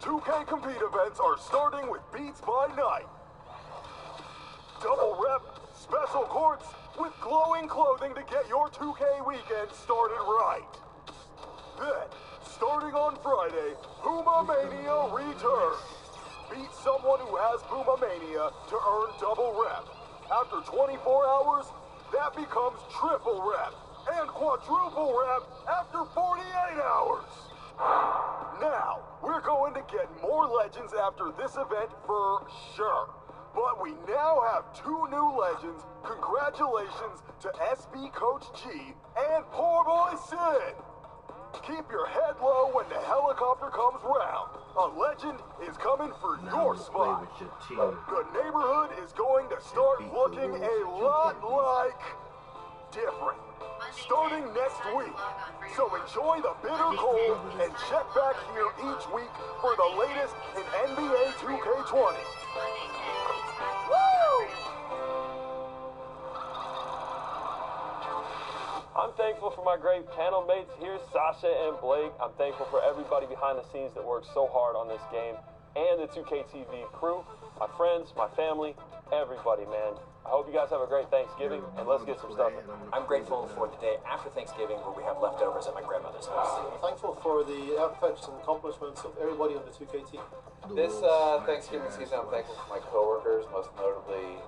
2K Compete events are starting with Beats by Night. Double rep, special courts, with glowing clothing to get your 2K weekend started right. Then, starting on Friday, Puma Mania returns. Beat someone who has Puma Mania to earn double rep. After 24 hours, that becomes triple rep. And quadruple rep after 48 hours. Now, we're going to get more legends after this event for sure. But we now have 2 new legends. Congratulations to SB Coach G and Poor Boy Sid. Keep your head low when the helicopter comes round. A legend is coming for your spot. The neighborhood is going to start looking a lot like different. Starting next week. So enjoy the bitter cold and check back here each week for the latest in NBA 2K20. Woo! I'm thankful for my great panel mates here, Sasha and Blake. I'm thankful for everybody behind the scenes that worked so hard on this game, and the 2K TV crew, my friends, my family, everybody, man. I hope you guys have a great Thanksgiving, and let's get some stuff in. I'm grateful for the day after Thanksgiving where we have leftovers at my grandmother's house. I'm thankful for the efforts and accomplishments of everybody on the 2K team. This Thanksgiving season, I'm thankful for my coworkers, most notably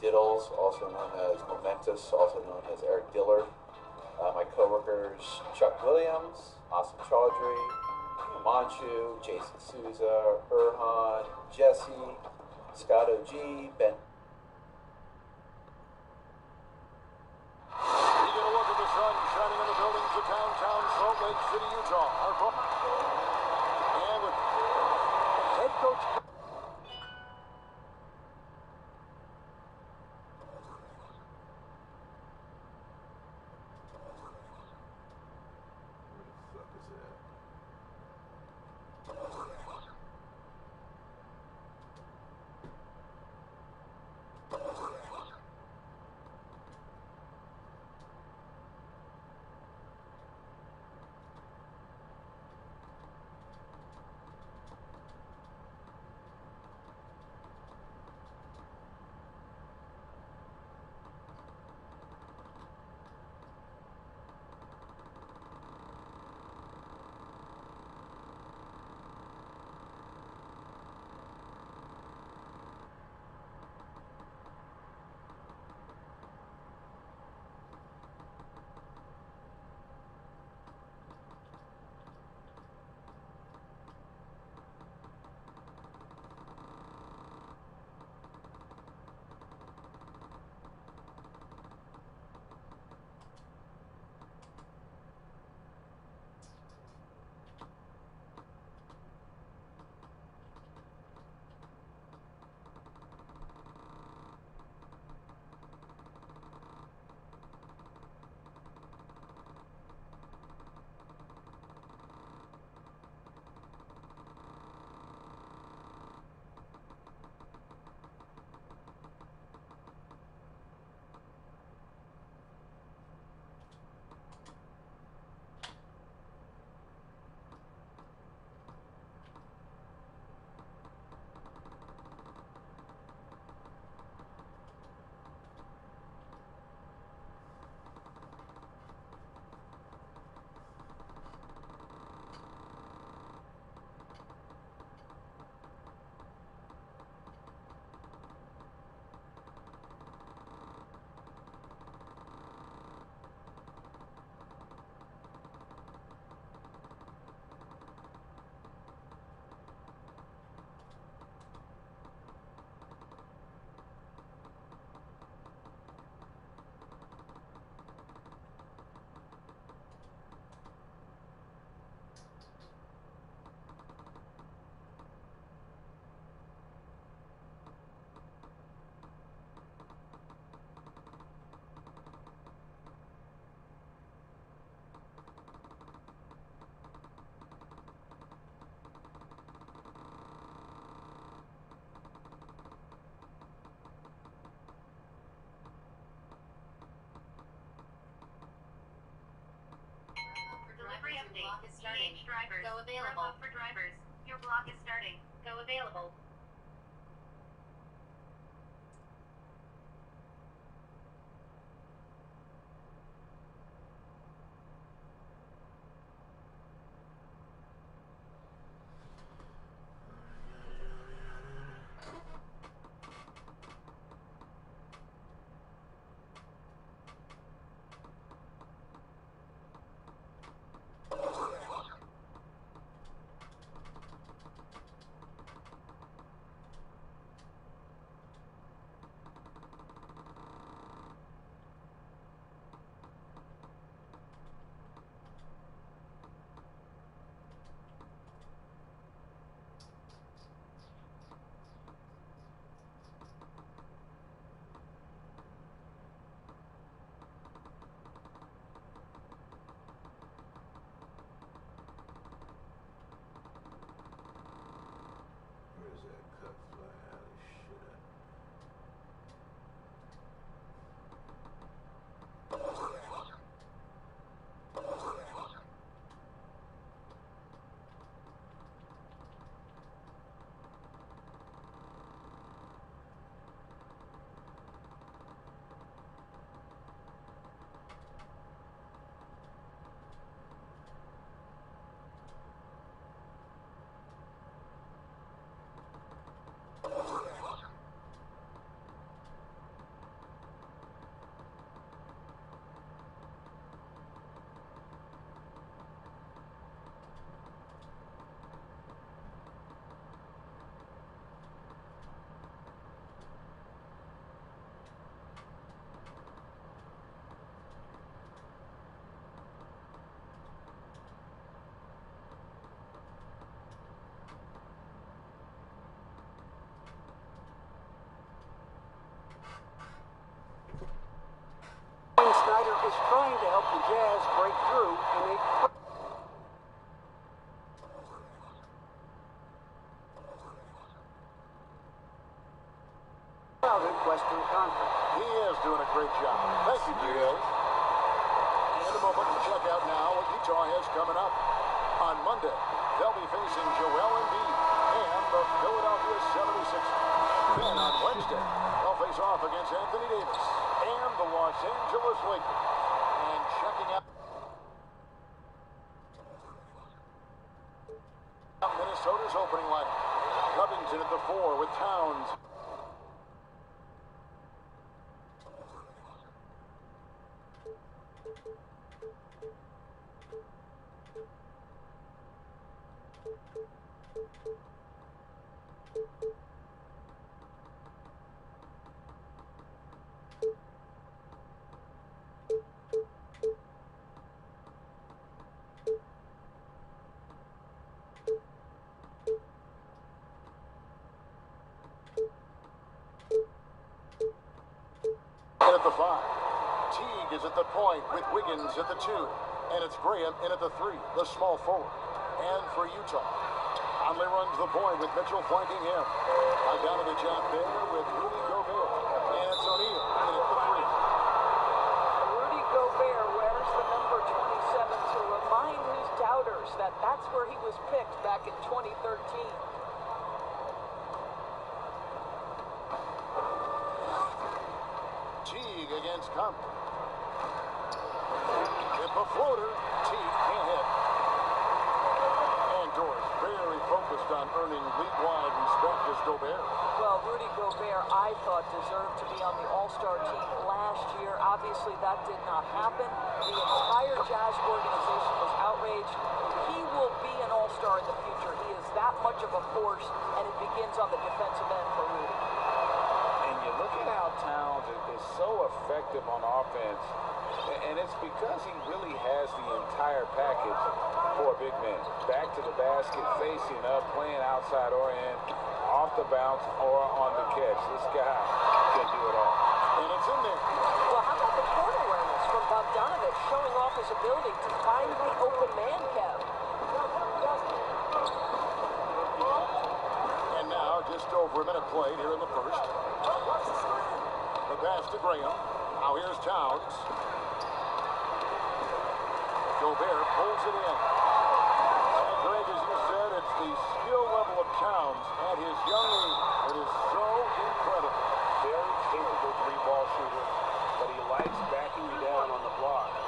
Diddles, also known as Momentous, also known as Eric Dillard. My coworkers, Chuck Williams, Asim Chaudhry, Manchu, Jason Souza, Erhan, Jesse, Scott O.G., Ben. You get a look at the sun shining on the buildings of downtown Salt Lake City, Utah. And head coach. Delivery update. EH drivers. Go available for drivers. Your Air block is starting. Go available. Where's that cut fly out of shit at? Snyder is trying to help the Jazz break through in a crowded Western Conference. He is doing a great job. Thank you, Diaz. In a moment, to check out now what Utah has coming up. On Monday, they'll be facing Joel Embiid and the Philadelphia 76ers. Then on Wednesday, they'll face off against Anthony Davis and the Los Angeles Lakers. And checking out Minnesota's opening lineup. Covington at the 4 with Towns. At the 5. Teague is at the point with Wiggins at the 2. And it's Graham in at the 3, the small forward. And for Utah, Conley runs the point with Mitchell flanking him. Down to the jump there with Rudy Gobert. And it's O'Neal in at the 3. Rudy Gobert wears the number 27 to remind his doubters that that's where he was picked back in 2013. Teague against Conley. Hit the floater. Teague can't hit. And Doris very focused on earning league-wide respect as Gobert. Well, Rudy Gobert, I thought, deserved to be on the All-Star team last year. Obviously, that did not happen. The entire Jazz organization was outraged. He will be an All-Star in the future. He is that much of a force, and it begins on the defensive end for Rudy. And you look at how Towns is so effective on offense, and it's because he really has the entire package for a big man. Back to the basket, facing up, playing outside or in, off the bounce or on the catch. This guy can do it all. And it's in there. Well, how about the court awareness from Bogdanovich showing off his ability to find the open man, Kev? And now, just over a minute played here in the first. The pass to Graham. Now here's Towns. Gobert pulls it in. And Greg, as you said, it's the skill pounds at his young age. It is so incredible. Very capable three-ball shooter, but he likes backing you down on the block.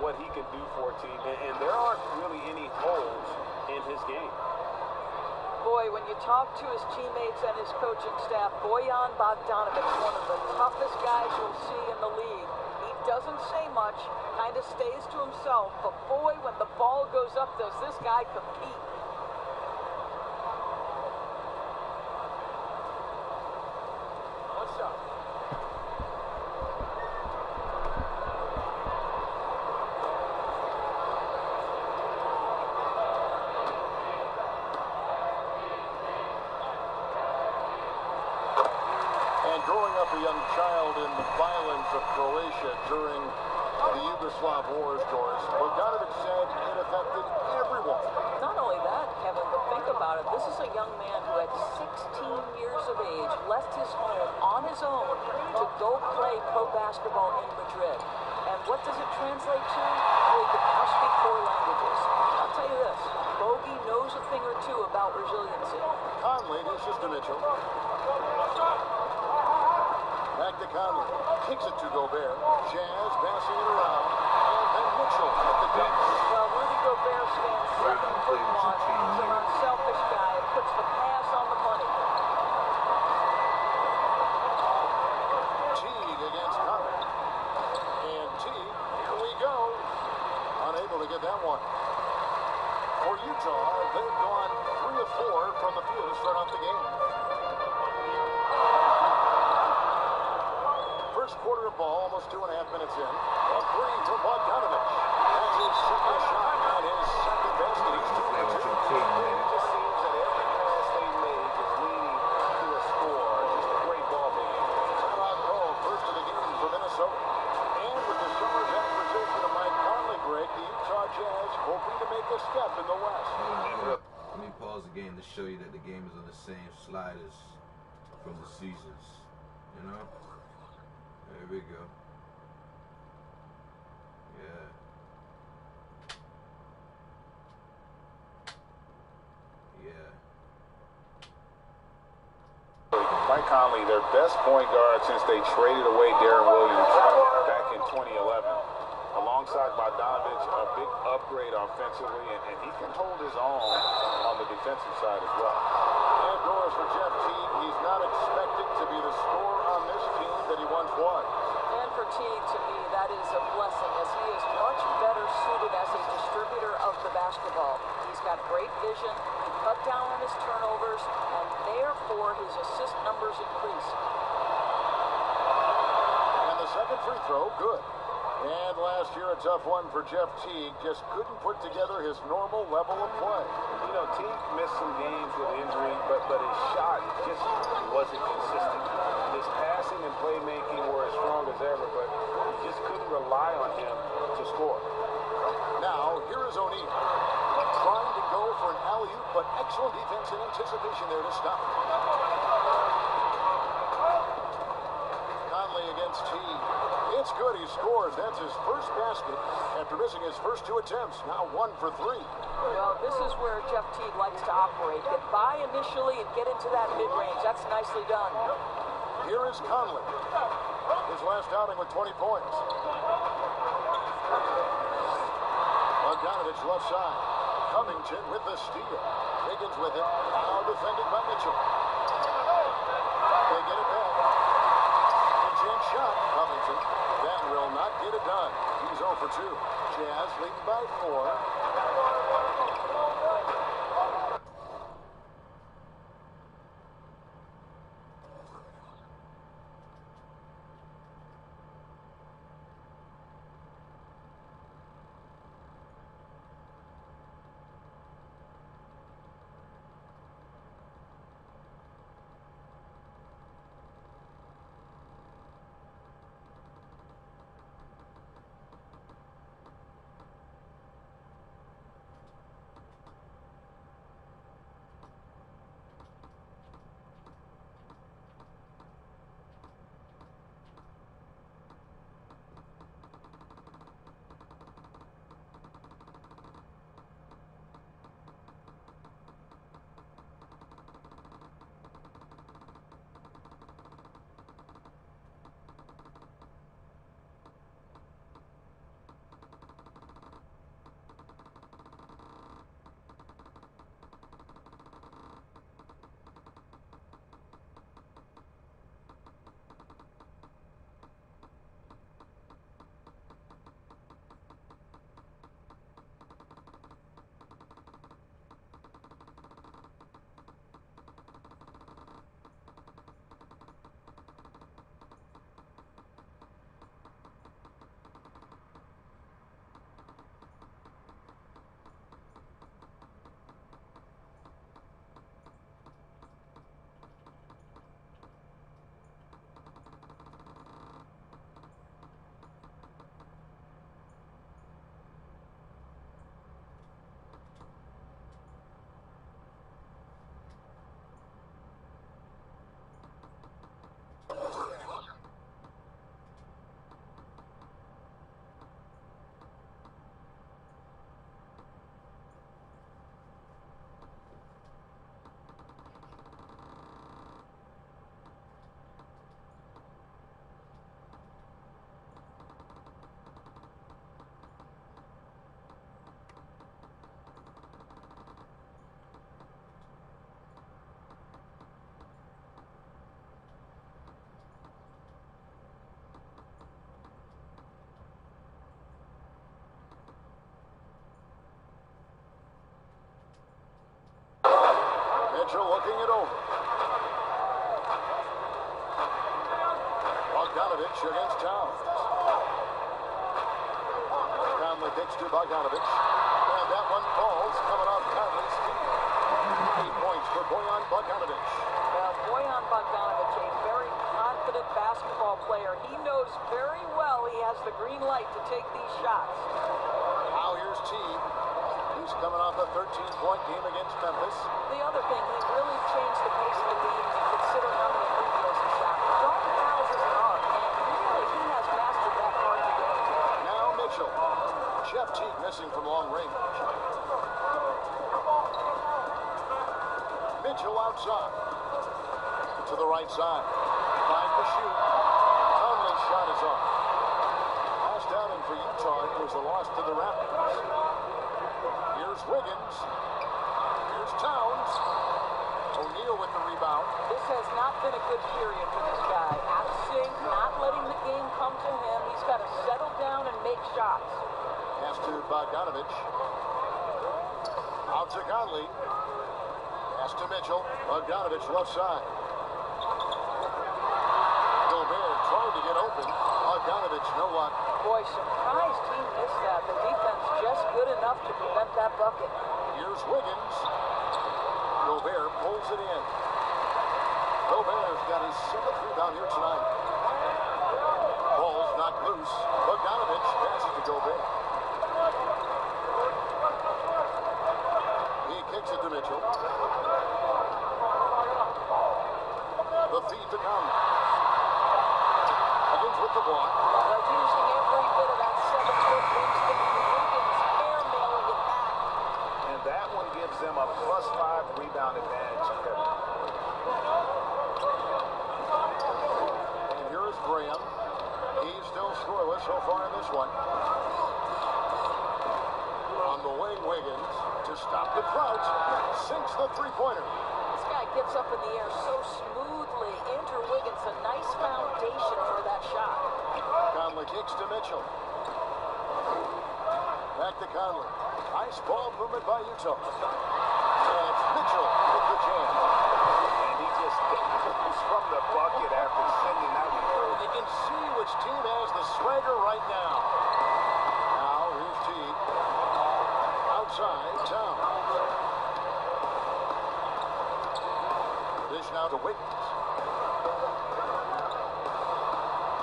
what he can do for a team, and there aren't really any holes in his game. Boy, when you talk to his teammates and his coaching staff, Bojan Bogdanovic, one of the toughest guys you'll see in the league. He doesn't say much, kind of stays to himself, but boy, when the ball goes up, does this guy compete. What's up? Growing up a young child in the violence of Croatia during the Yugoslav wars, Doris, Bogdanovic said it affected everyone. Not only that, Kevin, but think about it. This is a young man who at 16 years of age left his home on his own to go play pro basketball in Madrid. And what does it translate to? Well, he could now speak 4 languages. I'll tell you this, Bogey knows a thing or two about resiliency. Conley to Sister Mitchell. Back to Conley. Kicks it to Gobert. Jazz passing it around. And then Mitchell at the dunk. Well, Rudy Gobert stands 7'1". He's an unselfish guy. It puts the pass on the money. Teague against Conley. And Teague, here we go. Unable to get that one. For Utah, they've gone 3 of 4 from the field to start off the game. First quarter of ball, almost 2.5 minutes in. A 3 from Bogdanovic. That's his second shot and his second basket. He's 2 for 2. It just seems that every pass they make is leading to a score. Just a great ball game. Timeout call, first of the game for Minnesota. And with the summer's acquisition of Mike Conley, Greg, the Utah Jazz hoping to make a step in the West. Let me pause the game to show you that the game is on the same slide as from the seasons. You know? There we go. Yeah. Yeah. Mike Conley, their best point guard since they traded away Darren Williams back in 2011. Alongside Bogdanovic, a big upgrade offensively, and he can hold his own on the defensive side as well. And Doris, for Jeff Teague, he's not expected to be the scorer on this team that he once was. And for Teague, to me, that is a blessing, as he is much better suited as a distributor of the basketball. He's got great vision, he cut down on his turnovers, and therefore his assist numbers increase. And the second free throw, good. And last year, a tough one for Jeff Teague. Just couldn't put together his normal level of play. You know, Teague missed some games with injury, but his shot just wasn't consistent. His passing and playmaking were as strong as ever, but you just couldn't rely on him to score. Now, here is O'Neal. Trying to go for an alley-oop, but excellent defense and anticipation there to stop it. Conley against Teague. It's good, he scores. That's his first basket after missing his first 2 attempts. Now 1 for 3. Well, this is where Jeff Teague likes to operate. Get by initially and get into that mid-range. That's nicely done. Here is Conley. His last outing with 20 points. Bogdanovic left side. Covington with the steal. Higgins with it. Now defended by Mitchell. They get it back. Pitch-in shot. Covington. That will not get it done. He's 0 for 2. Jazz leading by 4. Mitchell looking it over. Bogdanovich against Towns. Conley kicks to Bogdanovich. And that one falls coming off Conley's feet. 8 points for Bojan Bogdanovich. Now, Bojan Bogdanovich, a very confident basketball player. He knows very well he has the green light to take these shots. Now here's Teague. He's coming off a 13-point game against Memphis. The other thing, he really changed the pace of the game when you consider how many free throws he shot. Don't fouls is an art, and really he has mastered that part of the game. Now Mitchell. Jeff Teague missing from long range. Mitchell outside. To the right side. Find to shoot. Conley's shot is off. Last outing for Utah, it was a loss to the Raptors. Here's Wiggins. Here's Towns. O'Neal with the rebound. This has not been a good period for this guy. Out of sync, not letting the game come to him. He's got to settle down and make shots. Pass to Bogdanovich. Out to Conley. Pass to Mitchell. Bogdanovich left side. Gobert trying to get open. Bogdanovich, no luck. Boy, surprised he missed that. The defense just good enough to prevent that bucket. Here's Wiggins. Gobert pulls it in. Gobert's got his 7th rebound here tonight. Ball's knocked loose. Bogdanovich passes to Gobert. He kicks it to Mitchell. The feed to Conley. Higgins with the block. They're using every bit of that 7-foot wingspan. Wiggins airmailing it back. And that one gives them a +5 rebound advantage. And here's Graham. He's still scoreless so far in this one. On the wing, Wiggins to stop the Crouch. Sinks the three-pointer. This guy gets up in the air so smoothly. Andrew Wiggins, a nice foundation for that shot. Conley kicks to Mitchell. Back to Conley. Nice ball movement by Utah. And it's Mitchell with the jam. And he just goes from the bucket after sending that one through. You can see which team has the swagger right now. Now here's Teague. Outside, Towns. Dish now to Wiggins.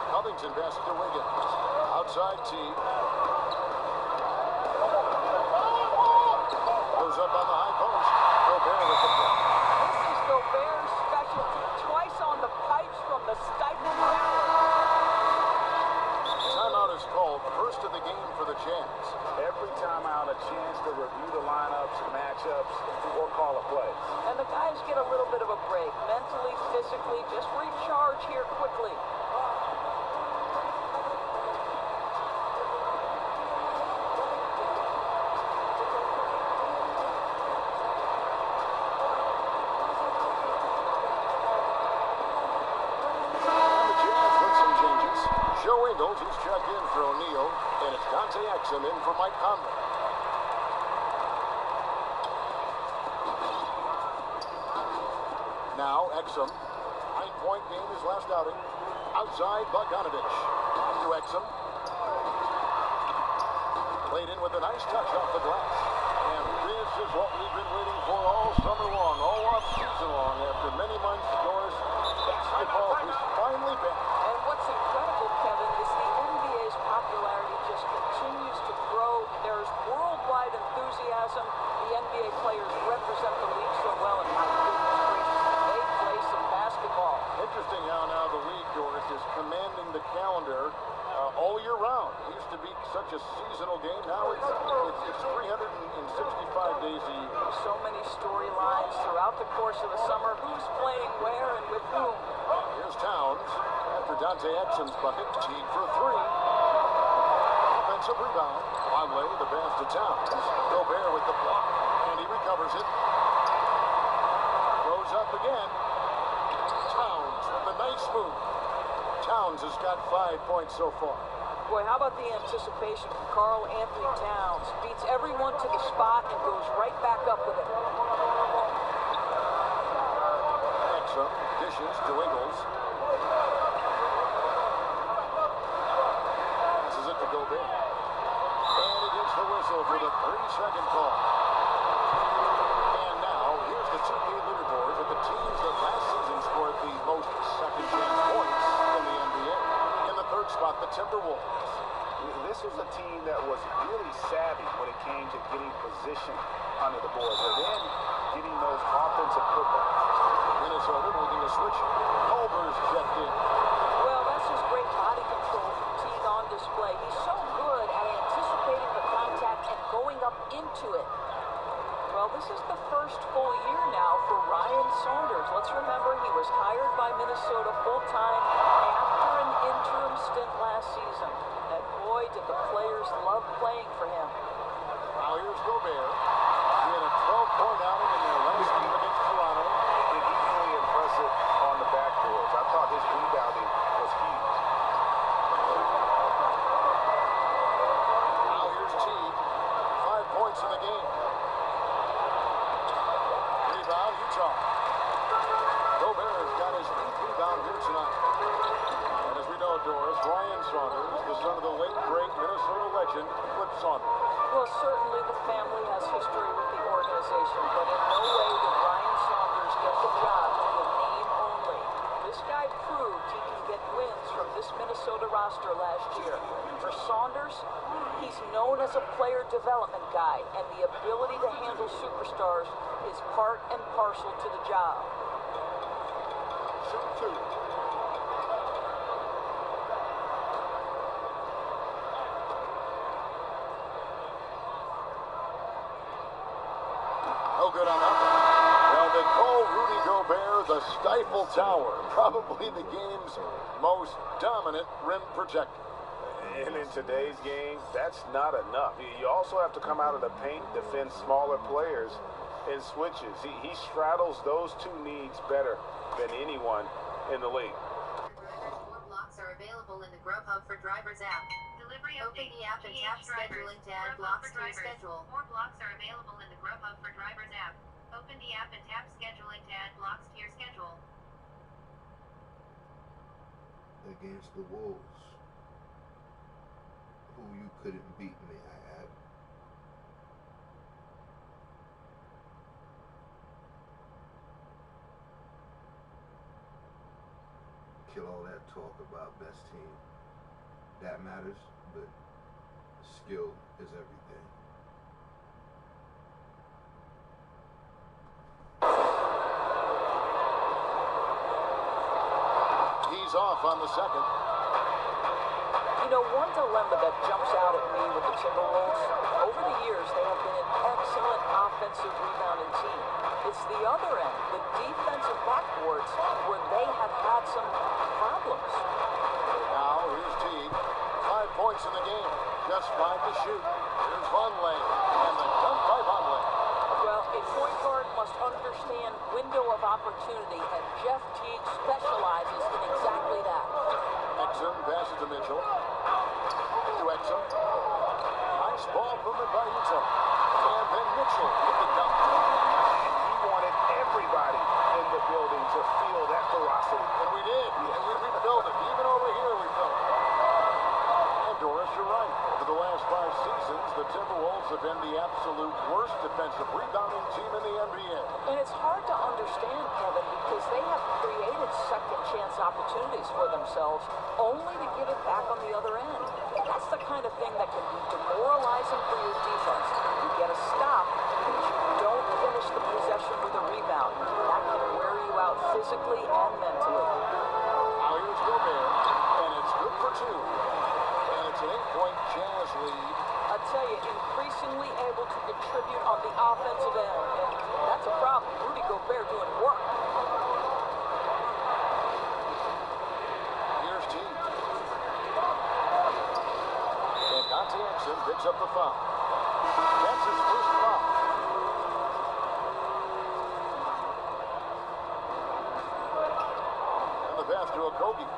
Covington passes to Wiggins. Outside Teague. Goes up on the high post. Gobert with the block. This is Gobert's specialty. Twice on the pipes from the stifle. Timeout is called. First of the game for the Jazz. Every timeout, a chance to review the lineups, matchups, or call a play. And the guys get a little bit of a break. Mentally, physically, just recharge here quickly. Joe Ingles, he's checked in for O'Neal, and it's Dante Exum in for Mike Conley. Now Exum, 9-point game his last outing. Outside Bogdanovich. To Exum. Played in with a nice touch off the glass. And this is what we've been waiting for all summer long, all off season long. After many months, Doris, basketball is finally back. And what's incredible, Kevin, is the NBA's popularity just continues to grow. There's worldwide enthusiasm. The NBA players represent the league so well, and my goodness gracious, they play some basketball. Interesting how now the league, Doris, is commanding the calendar all year round. It used to be such a seasonal game. Now it's 365 days a year. So many storylines throughout the course of the summer. Who's playing where and with whom? Here's Towns after Dante Exum's bucket. Teague for three. Offensive rebound. Conley, the pass to Towns. Gobert with the block, and he recovers it. Goes up again. Towns with a nice move. Towns has got 5 points so far. Boy, how about the anticipation from Karl Anthony Towns? Beats everyone to the spot and goes right back up with it. Dishes to Ingles. Passes it to Gobert. And he gets the whistle for the 30-second call. And now, here's the 2K leaderboard with the teams that last season scored the most second-chance points in the NBA. In the third spot, the Timberwolves. This was a team that was really savvy when it came to getting position under the boards and then getting those offensive footballs. Minnesota making a switch. Culver's checked in. Well, that's just great body control from Teague on display. He's so good at anticipating the contact and going up into it. Well, this is the first full year now for Ryan Saunders. Let's remember he was hired by Minnesota full-time after an interim stint last season. And boy, did the players love playing for him. Now here's Gobert. He had a 12-point outing in their last game against Toronto. And equally impressive on the backboards. I thought his rebounding was huge. Now here's Teague. 5 points in the game. Rebound, Utah. Gobert has got his 8th rebound here tonight. And as we know, Doris, Ryan Saunders, the son of the late, great Minnesota legend, Flip Saunders. Well, certainly the family has history with the organization, but in no way did Ryan Saunders get the job with name only. This guy proved he can get wins from this Minnesota roster last year. For Saunders, he's known as a player development guy, and the ability to handle superstars is part and parcel to the job. Shoot two. No good on that one. Well, they call Rudy Gobert the Stifle Tower, probably the game's most dominant rim protector. And in today's game, that's not enough. You also have to come out of the paint, defend smaller players in switches. He straddles those two needs better than anyone in the league. More blocks are available in the Grubhub for Drivers app. Delivery open the app and tap scheduling to add blocks to your schedule. More blocks are available in the Grubhub for Drivers app. Open the app and tap scheduling to add blocks to your schedule. Against the Wolves, who you couldn't beat, may I add. Kill all that talk about best team. That matters, but skill is everything. He's off on the second. You know, one dilemma that jumps out at me with the Timberwolves, over the years they have been an excellent offensive rebounding team. It's the other end, the defensive backboards, where they have had some problems. Now here's Teague. 5 points in the game. Just 5 to shoot. Here's Vonleh. And the dunk by Vonleh. Well, a point guard must understand window of opportunity, and Jeff Teague specializes in exactly that. Exum passes to Mitchell. To Exum. Nice ball movement by Utah. And then Mitchell with the dunk. He wanted everybody in the building to feel that ferocity. And we did. And we felt it. Even over here we felt it. And Doris, you're right. Over the last 5 seasons, the Timberwolves have been the absolute worst defensive rebounding team in the NBA. And it's hard to understand, Kevin, because they have created second chance opportunities for themselves, only to give it back on the other end. That's the kind of thing that can be demoralizing for your defense. You get a stop, but you don't finish the possession with a rebound. That can wear you out physically and mentally. Now here's Gobert, and it's good for 2. And it's an 8-point Jazz lead. I tell you, increasingly able to contribute on the offensive end, and that's a problem. Rudy Gobert doing work. Here's Teague. And Dante Exum picks up the foul. That's his first foul. And the pass to Okogie.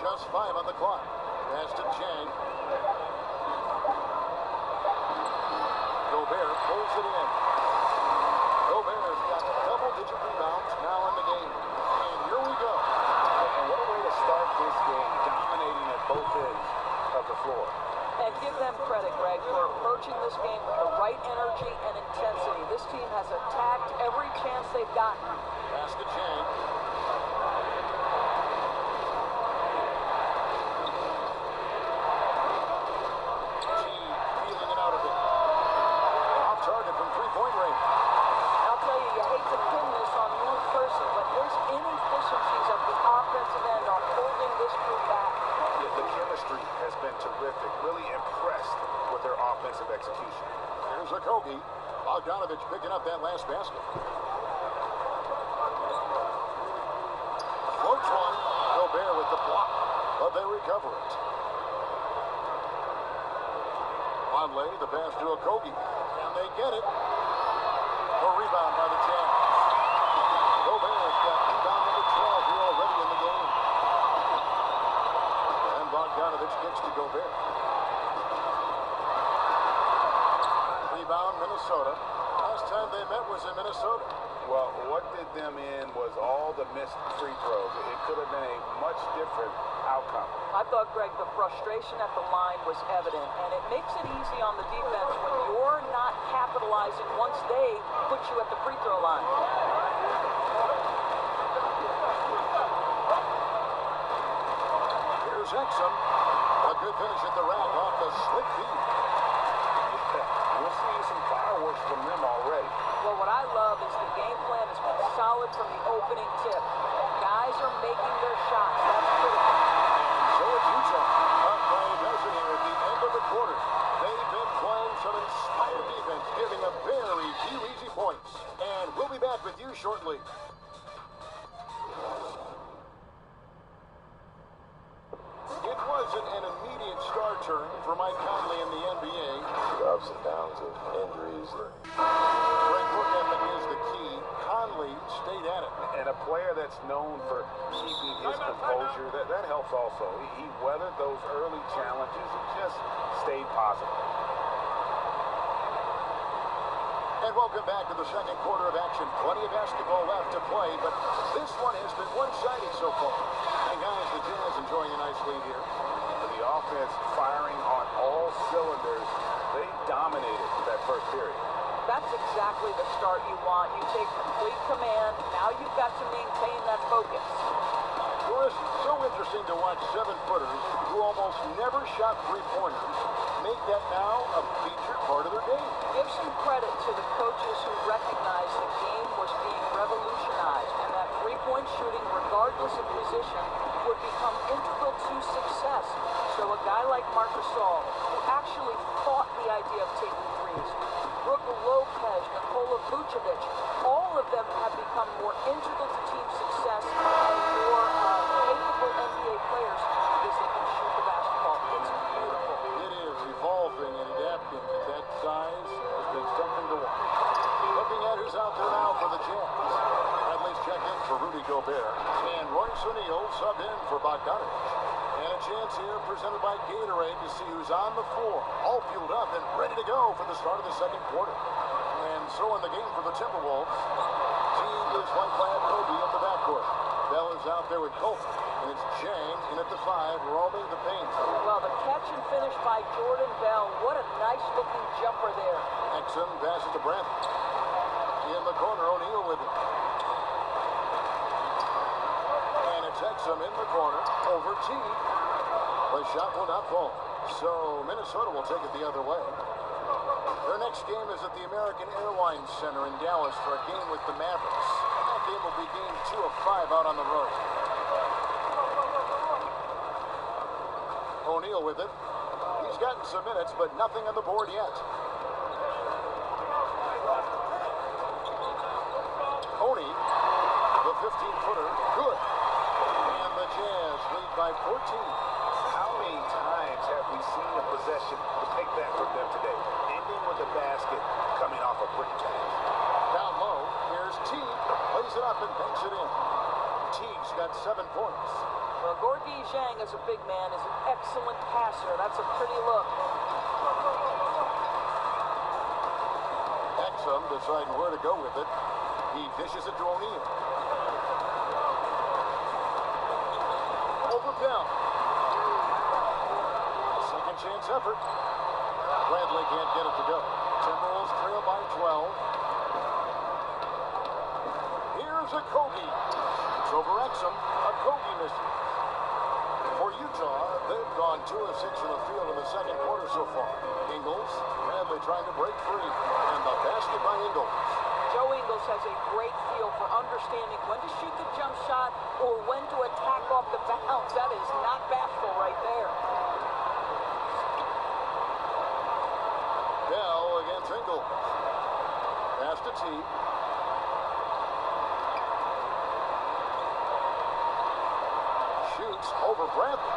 Just 5 on the clock. Pass to Chang. Gobert pulls it in. they've gotten. Pass to Chang. Feeling it out of it. Off target from three-point range. I'll tell you, you hate to pin this on one person, but his inefficiencies at the offensive end are holding this group back. Yeah, the chemistry has been terrific. Really impressed with their offensive execution. Here's Okogie. Bogdanovich picking up that last basket. Floats one. Gobert with the block, but they recover it. Conley, the pass to Okogie, and they get it. A rebound by the Jazz. Gobert's got rebound number 12 here already in the game. And Bogdanovich kicks to Gobert. Rebound, Minnesota. Last time they met was in Minnesota. Well, what did them in was all the missed free throws. It could have been a much different outcome. I thought, Greg, the frustration at the line was evident, and it makes it easy on the defense when you're not capitalizing once they put you at the free throw line. Here's Exum. A good finish at the rack off the slick feed. We're seeing some fireworks from them already. Well, what I love is the game plan has been solid from the opening tip. Guys are making their shots. That's critical. And so it's Utah. Up by a dozen here at the end of the quarter. They've been playing some inspired defense, giving a very few easy points. And we'll be back with you shortly. It wasn't an immediate star turn for Mike Conley in the NBA. The ups and downs of injuries. Great work ethic is the key. Conley stayed at it. And a player that's known for keeping his composure, that helps also. He weathered those early challenges and just stayed positive. And welcome back to the second quarter of action. Plenty of basketball left to play, but this one has been one-sided so far. And guys, the Jazz enjoying a nice lead here. The offense firing on all cylinders. They dominated that first period. That's exactly the start you want. You take complete command. Now you've got to maintain that focus. Doris, so interesting to watch seven-footers who almost never shot three-pointers make that now a featured part of their game. Give some credit to the coaches who recognized the game was being revolutionized and that three-point shooting, regardless of position, would become integral to success. So a guy like Marc Gasol, who actually fought the idea of taking threes, Brook Lopez, Nikola Vucevic, all of them have become more integral to team success and more capable NBA players because they can shoot the basketball. It's beautiful. It is evolving and adapting at that size has been something to watch. Looking at who's out there now for the Jazz. Bradley's checked in for Rudy Gobert. And Royce O'Neal subbed in for Bogdanovich. And a chance here presented by Gatorade to see who's on the floor. All fueled up and ready to go for the start of the second quarter. And so in the game for the Timberwolves, team is led by Kobe in the backcourt. Bell is out there with Colton. And it's Chang in at the 5, roaming the paint. Well, the catch and finish by Jordan Bell. What a nice-looking jumper there. Exum passes to Bradley. In the corner, O'Neal with it. And it's Exum in the corner over T. The shot will not fall. So Minnesota will take it the other way. Their next game is at the American Airlines Center in Dallas for a game with the Mavericks. And that game will be game 2 of 5 out on the road. O'Neal with it. He's gotten some minutes, but nothing on the board yet. Oney, the 15-footer, good. And the Jazz lead by 14. How many times have we seen a possession to take that from them today? Ending with a basket coming off a quick pass. Down low, here's T. Plays it up and banks it in. T's got 7 points. Well, Gorgui Dieng, as a big man, is an excellent passer. That's a pretty look. Exum deciding where to go with it. He dishes it to O'Neal. Over Bell. Second chance effort. Bradley can't get it to go. Timberwolves trail by 12. Here's a Kobe. It's over Exum. A Kobe mission. For Utah, they've gone 2 of 6 in the field in the second quarter so far. Ingles, Bradley trying to break free. And the basket by Ingles. Joe Ingles has a great feel for understanding when to shoot the jump shot or when to attack off the bounce. That is not bashful right there. Bell against Ingles. Pass to T. Shoots over Bradley.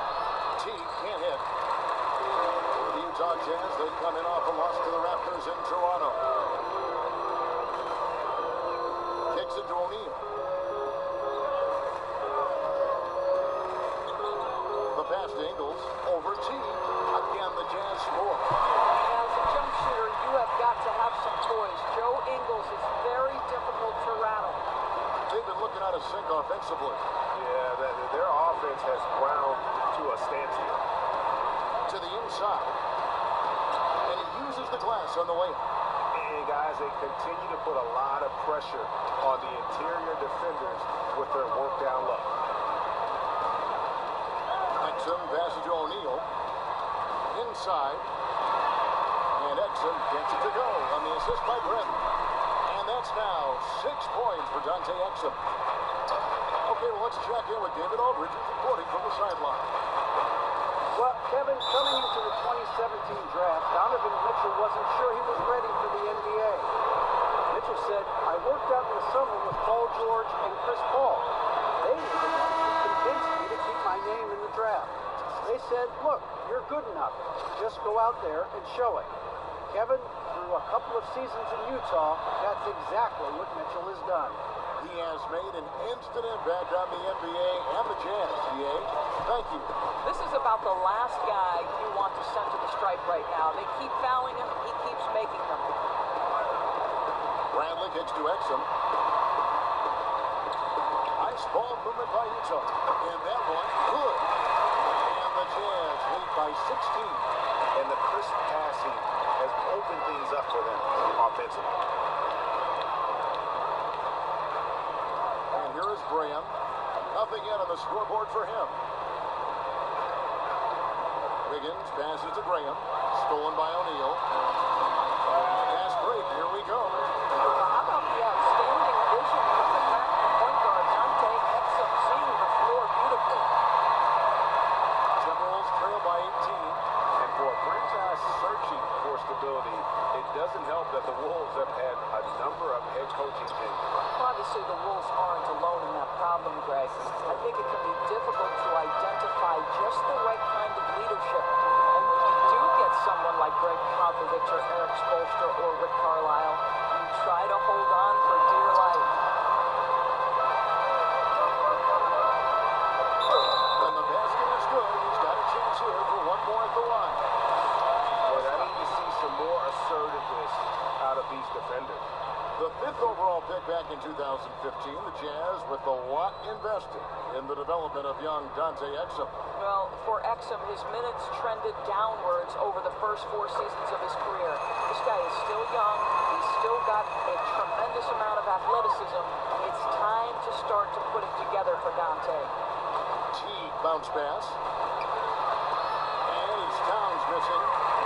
T can't hit. The Utah Jazz, they come in off a loss to the Raptors in Toronto. Kicks it to O'Neal. The pass to Ingles. Over T. Again, the Jazz score. As a jump shooter, you have got to have some poise. Joe Ingles is very difficult to rattle. They've been looking out of sync offensively. Yeah, their offense has ground to a standstill. To the inside. And he uses the glass on the way up. And guys, they continue to put a lot of pressure on the interior defenders with their work down low. Exum passes to O'Neal. Inside. And Exum gets it to go on the assist by Bradley. And that's now 6 points for Dante Exum. Okay, well, let's check in with David Aldridge, who's reporting from the sideline. Well, Kevin, coming into the 2017 draft, Donovan Mitchell wasn't sure he was ready for the NBA. Mitchell said, I worked out in the summer with Paul George and Chris Paul. They were the ones who convinced me to keep my name in the draft. They said, look, you're good enough. Just go out there and show it. Kevin, through a couple of seasons in Utah, that's exactly what Mitchell has done. He has made an instant impact on the NBA and the Jazz. DA, thank you. This is about the last guy you want to send to the stripe right now. They keep fouling him. He keeps making them. Bradley kicks to Exum. Nice ball movement by Utah. And that one, good. And the Jazz lead by 16. And the crisp passing has opened things up for them offensively. And here is Graham. Nothing yet on the scoreboard for him. Wiggins passes to Graham. Stolen by O'Neal. Pass break. Here we go. How about the outstanding vision of the point guard, Dante Exum, seeing the floor beautifully. Timberwolves trail by 18. And for a franchise searching for stability, it doesn't help that the Wolves have had a number of head coaching changes. Obviously, the Wolves aren't alone in that problem, Greg. I think it can be difficult to identify just the right kind of leadership. And when you do get someone like Greg Popovich or Eric Spoelstra or Rick Carlisle, you try to hold on for dear life. And the basket is good. He's got a chance here for one more at the line. But I need to see some more assertiveness out of these defenders. The 5th overall pick back in 2015, the Jazz with a lot invested in the development of young Dante Exum. Well, for Exum, his minutes trended downwards over the first 4 seasons of his career. This guy is still young. He's still got a tremendous amount of athleticism. It's time to start to put it together for Dante. T bounce pass. And it's Towns missing.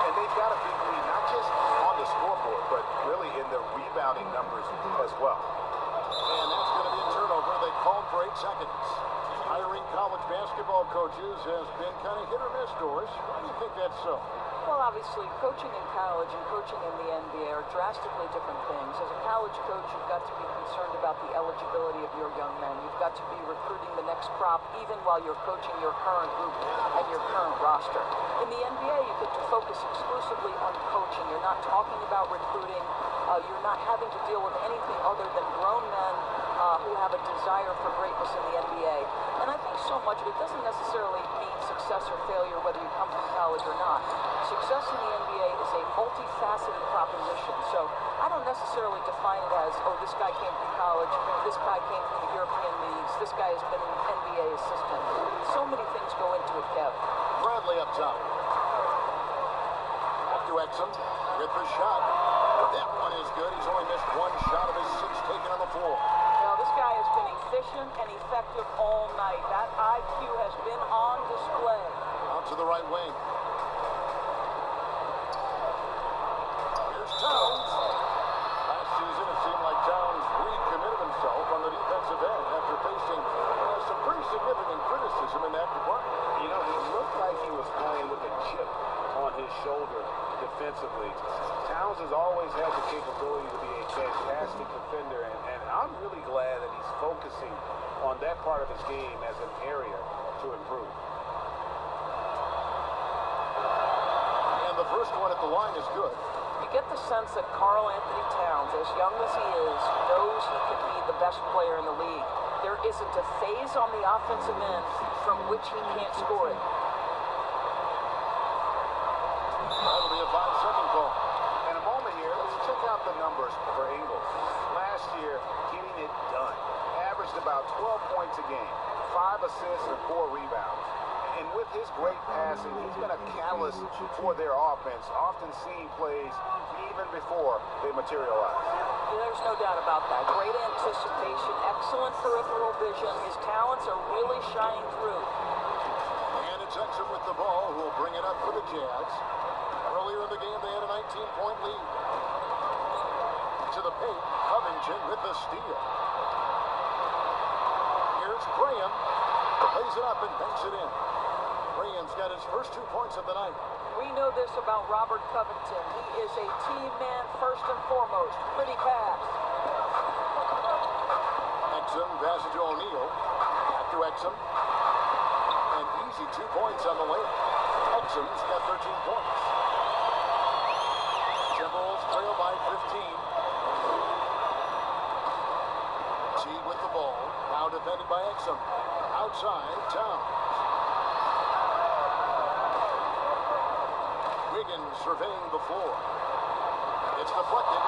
And they've got a big lead, not just on the scoreboard, but really in the rebounding numbers as well. And that's going to be a turnover. They called for 8 seconds. Hiring college basketball coaches has been kind of hit or miss, Doris. Why do you think that's so? Well, obviously, coaching in college and coaching in the NBA are drastically different things. As a college coach, you've got to be concerned about the eligibility of your young men. You've got to be recruiting the next crop, even while you're coaching your current group and your current roster. In the NBA, you get to focus exclusively on coaching. You're not talking about recruiting. You're not having to deal with anything other than grown men who have a desire for greatness in the NBA. And I think so much of it doesn't necessarily mean success or failure, whether you come from college or not. Success in the NBA is a multifaceted proposition. So I don't necessarily define it as, oh, this guy came from college, this guy came from the European leagues, this guy has been an NBA assistant. So many things go into it, Kev. Bradley up top. Back to Exum with the shot. That one is good. He's only missed 1 shot of his 6 taken on the floor. Now, this guy has effective all night. That IQ has been on display. Out to the right wing. Here's Towns. Last season, it seemed like Towns recommitted himself on the defensive end after facing some pretty significant criticism in that department. You know, he looked like he was playing with a chip on his shoulder defensively. Towns has always had the capability to be a fantastic defender, and I'm really glad that he's focusing on that part of his game as an area to improve. And the first one at the line is good. You get the sense that Karl Anthony Towns, as young as he is, knows he could be the best player in the league. There isn't a phase on the offensive end from which he can't score it. That'll be a 5-second call. In a moment here, let's check out the numbers for Ingles. Last year, getting it done. Averaged about 12 points a game, 5 assists and 4 rebounds. And with his great passing, he's been a catalyst for their offense, often seeing plays even before they materialize. There's no doubt about that. Great anticipation, excellent peripheral vision. His talents are really shining through. And it's Exum with the ball, who will bring it up for the Jazz. Earlier in the game, they had a 19-point lead. To the paint, Covington with the steal. Here's Graham. Plays it up and banks it in. Graham's got his first 2 points of the night. We know this about Robert Covington. He is a team man first and foremost. Pretty pass. Exum passes to O'Neal. Back to Exum. An easy 2 points on the layup. Exum's got 13 points. Timberwolves trail by 15. Teague with the ball. Now defended by Exum. Outside, Towns. Wiggins surveying the floor. It's deflected.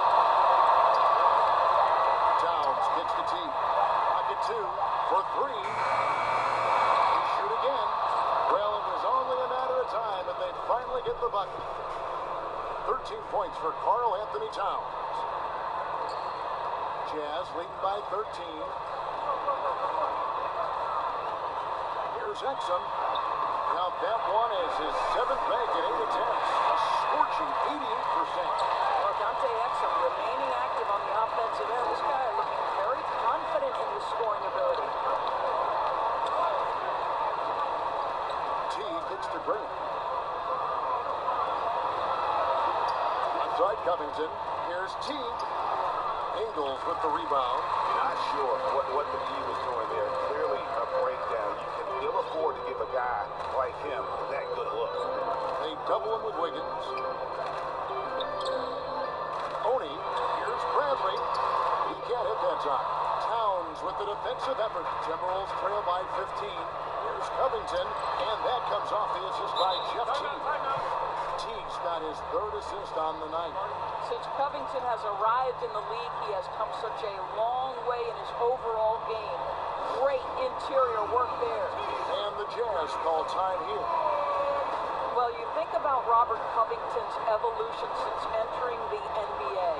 Towns kicks to Teague. Pocket 2 for 3. They shoot again. Well, it was only a matter of time, but they finally get the bucket. 13 points for Karl Anthony Towns. Jazz leading by 13. Here's Exum. Now that one is his 7th bank at 8 attempts. A scorching 88%. Well, Dante Exum remaining active on the offensive end. This guy looking very confident in his scoring ability. Teague kicks to Graham. Outside Covington. Here's Teague. Ingles with the rebound. Not sure what the D was doing there. Clearly a breakdown. You can ill afford to give a guy like him that good a look. They double him with Wiggins. Oney. Here's Bradley. He can't hit that time. Towns with the defensive effort. Timberwolves trail by 15. Here's Covington. And that comes off the assist by Jeff Teague. Teague's got his 3rd assist on the night. Since Covington has arrived in the league, he has come such a long way in his overall game. Great interior work there. And the Jazz call time here. Well, you think about Robert Covington's evolution since entering the NBA.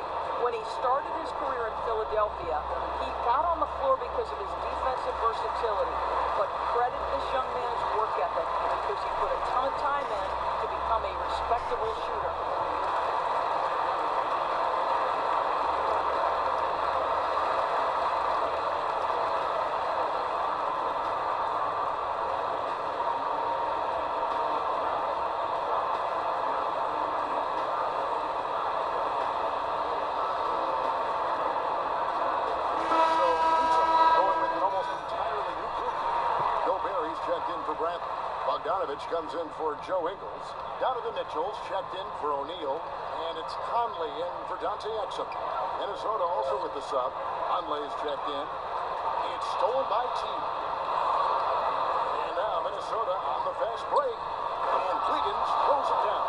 When he started his career in Philadelphia, he got on the floor because of his defensive versatility. But credit this young man's work ethic because he put a ton of time in to become a respectable shooter. Bogdanovich comes in for Joe Ingles. Donovan Mitchell's checked in for O'Neal. And it's Conley in for Dante Exum. Minnesota also with the sub. Conley's checked in. It's stolen by Teague. And now Minnesota on the fast break. And Wiggins throws it down.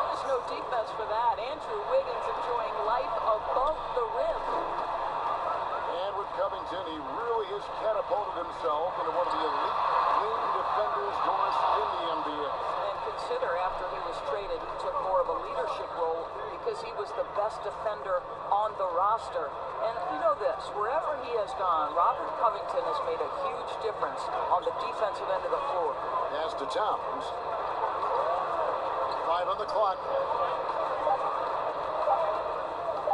There's no defense for that. Andrew Wiggins enjoying life above the rim. And with Covington, he really has catapulted himself into one of the elite wing defenders, Doris, in the NBA. And consider after he was traded, he took more of a leadership role because he was the best defender on the roster. And you know this, wherever he has gone, Robert Covington has made a huge difference on the defensive end of the floor. Pass to Towns. 5 on the clock.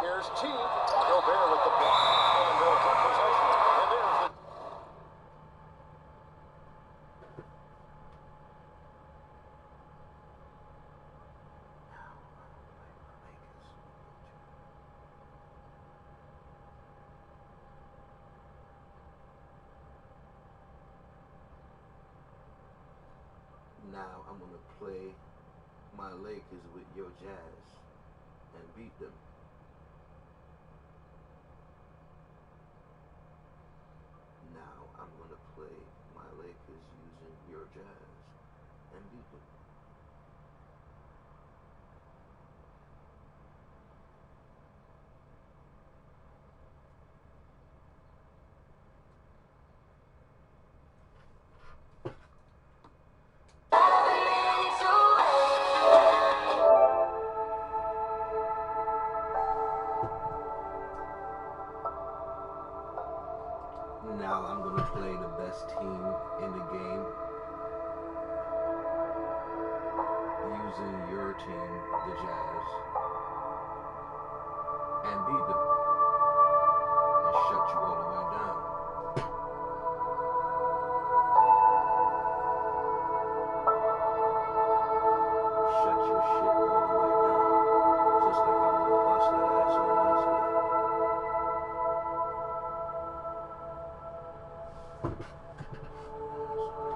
Here's Teague. Gobert with the block. And they'll take possession. And there's the... Now I'm going to play my Lakers with your Jazz and beat them. Now I'm going to play my Lakers using your Jazz and beat them. Now I'm going to play the best team in the game using your team, the Jazz.